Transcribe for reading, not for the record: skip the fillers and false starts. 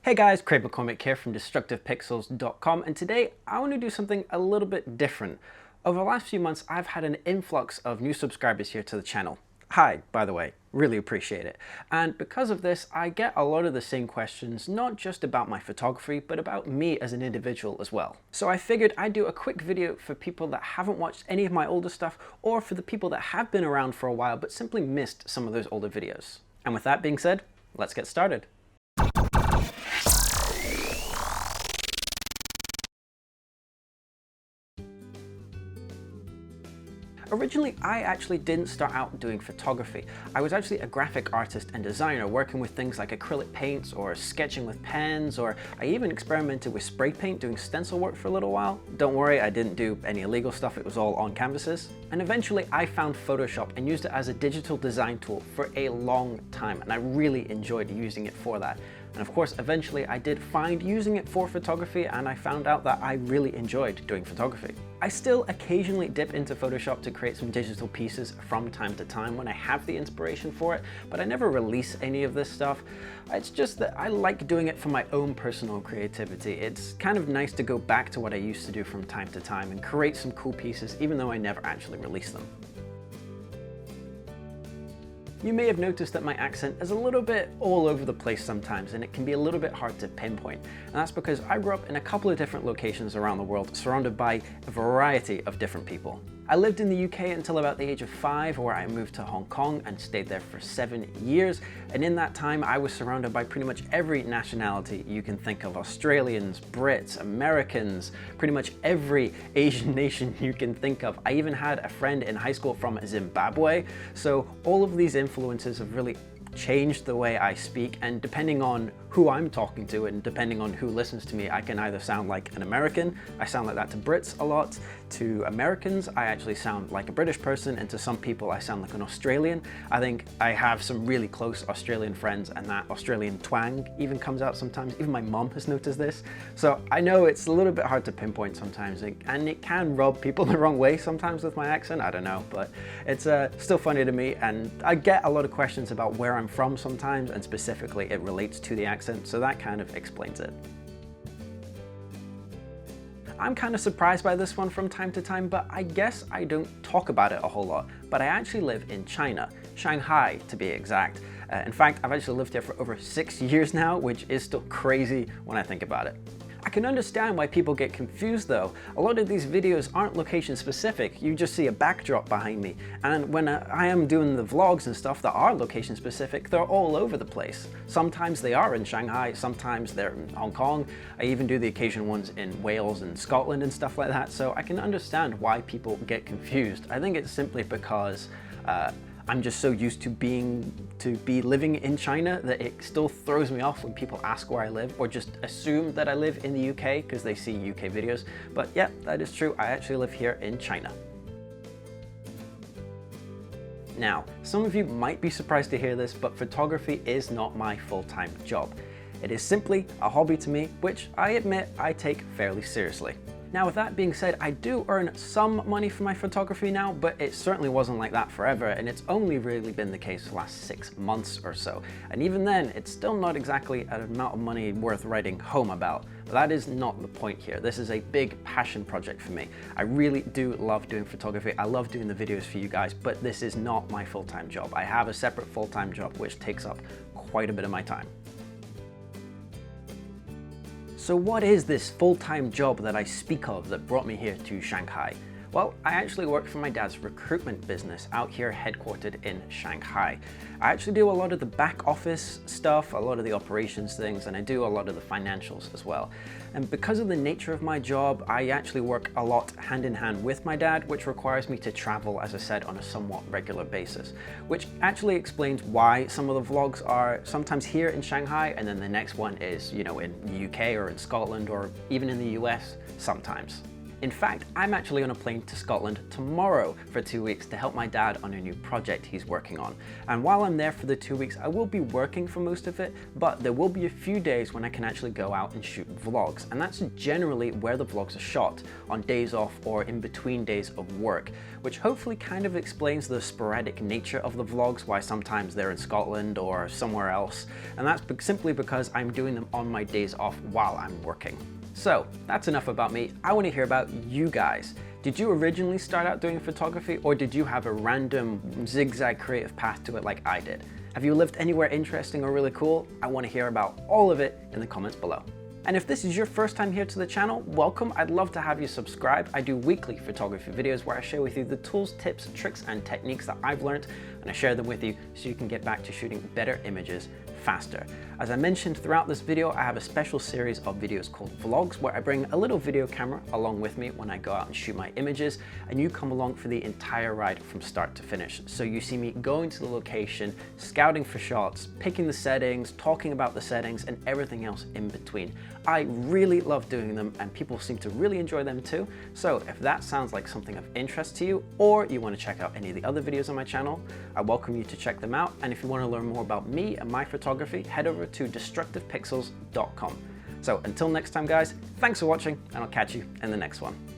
Hey guys, Craig McCormick here from DestructivePixels.com, and today I want to do something a little bit different. Over the last few months, I've had an influx of new subscribers here to the channel. Hi, by the way, really appreciate it. And because of this, I get a lot of the same questions, not just about my photography, but about me as an individual as well. So I figured I'd do a quick video for people that haven't watched any of my older stuff, or for the people that have been around for a while, but simply missed some of those older videos. And with that being said, let's get started. Originally, I actually didn't start out doing photography. I was actually a graphic artist and designer, working with things like acrylic paints or sketching with pens, or I even experimented with spray paint doing stencil work for a little while. Don't worry, I didn't do any illegal stuff, it was all on canvases. And eventually I found Photoshop and used it as a digital design tool for a long time, and I really enjoyed using it for that. And of course, eventually I did find using it for photography, and I found out that I really enjoyed doing photography. I still occasionally dip into Photoshop to create some digital pieces from time to time when I have the inspiration for it, but I never release any of this stuff. It's just that I like doing it for my own personal creativity. It's kind of nice to go back to what I used to do from time to time and create some cool pieces, even though I never actually release them. You may have noticed that my accent is a little bit all over the place sometimes, and it can be a little bit hard to pinpoint. And that's because I grew up in a couple of different locations around the world, surrounded by a variety of different people. I lived in the UK until about the age of 5, where I moved to Hong Kong and stayed there for 7 years. And in that time, I was surrounded by pretty much every nationality you can think of. Australians, Brits, Americans, pretty much every Asian nation you can think of. I even had a friend in high school from Zimbabwe. So all of these influences have really changed the way I speak, and depending on who I'm talking to and depending on who listens to me, I can either sound like an American, I sound like that to Brits a lot, to Americans I actually sound like a British person, and to some people I sound like an Australian. I think I have some really close Australian friends, and that Australian twang even comes out sometimes. Even my mum has noticed this. So I know it's a little bit hard to pinpoint sometimes, and it can rub people the wrong way sometimes with my accent, I don't know, but it's still funny to me, and I get a lot of questions about where I'm from sometimes, and specifically it relates to the accent, so that kind of explains it. I'm kind of surprised by this one from time to time, but I guess I don't talk about it a whole lot. But I actually live in China, Shanghai to be exact. In fact, I've actually lived here for over 6 years now, which is still crazy when I think about it. I can understand why people get confused though. A lot of these videos aren't location specific, you just see a backdrop behind me. And when I am doing the vlogs and stuff that are location specific, they're all over the place. Sometimes they are in Shanghai, sometimes they're in Hong Kong. I even do the occasional ones in Wales and Scotland and stuff like that, so I can understand why people get confused. I think it's simply because I'm just so used to be living in China that it still throws me off when people ask where I live, or just assume that I live in the UK because they see UK videos. But yeah, that is true, I actually live here in China. Now, some of you might be surprised to hear this, but photography is not my full-time job. It is simply a hobby to me, which I admit I take fairly seriously. Now, with that being said, I do earn some money from my photography now, but it certainly wasn't like that forever, and it's only really been the case for the last 6 months or so. And even then, it's still not exactly an amount of money worth writing home about. But that is not the point here. This is a big passion project for me. I really do love doing photography. I love doing the videos for you guys, but this is not my full-time job. I have a separate full-time job, which takes up quite a bit of my time. So what is this full-time job that I speak of that brought me here to Shanghai? Well, I actually work for my dad's recruitment business out here headquartered in Shanghai. I actually do a lot of the back office stuff, a lot of the operations things, and I do a lot of the financials as well. And because of the nature of my job, I actually work a lot hand in hand with my dad, which requires me to travel, as I said, on a somewhat regular basis, which actually explains why some of the vlogs are sometimes here in Shanghai, and then the next one is, you know, in the UK or in Scotland or even in the US sometimes. In fact, I'm actually on a plane to Scotland tomorrow for 2 weeks to help my dad on a new project he's working on. And while I'm there for the 2 weeks, I will be working for most of it, but there will be a few days when I can actually go out and shoot vlogs. And that's generally where the vlogs are shot, on days off or in between days of work, which hopefully kind of explains the sporadic nature of the vlogs, why sometimes they're in Scotland or somewhere else. And that's simply because I'm doing them on my days off while I'm working. So that's enough about me. I want to hear about you guys. Did you originally start out doing photography, or did you have a random zigzag creative path to it like I did? Have you lived anywhere interesting or really cool? I want to hear about all of it in the comments below. And if this is your first time here to the channel, welcome. I'd love to have you subscribe. I do weekly photography videos where I share with you the tools, tips, tricks, and techniques that I've learned, and I share them with you so you can get back to shooting better images faster. As I mentioned throughout this video, I have a special series of videos called vlogs where I bring a little video camera along with me when I go out and shoot my images, and you come along for the entire ride from start to finish. So you see me going to the location, scouting for shots, picking the settings, talking about the settings, and everything else in between. I really love doing them, and people seem to really enjoy them too. So if that sounds like something of interest to you, or you want to check out any of the other videos on my channel, I welcome you to check them out. And if you want to learn more about me and my photography, head over to destructivepixels.com. So until next time guys, thanks for watching, and I'll catch you in the next one.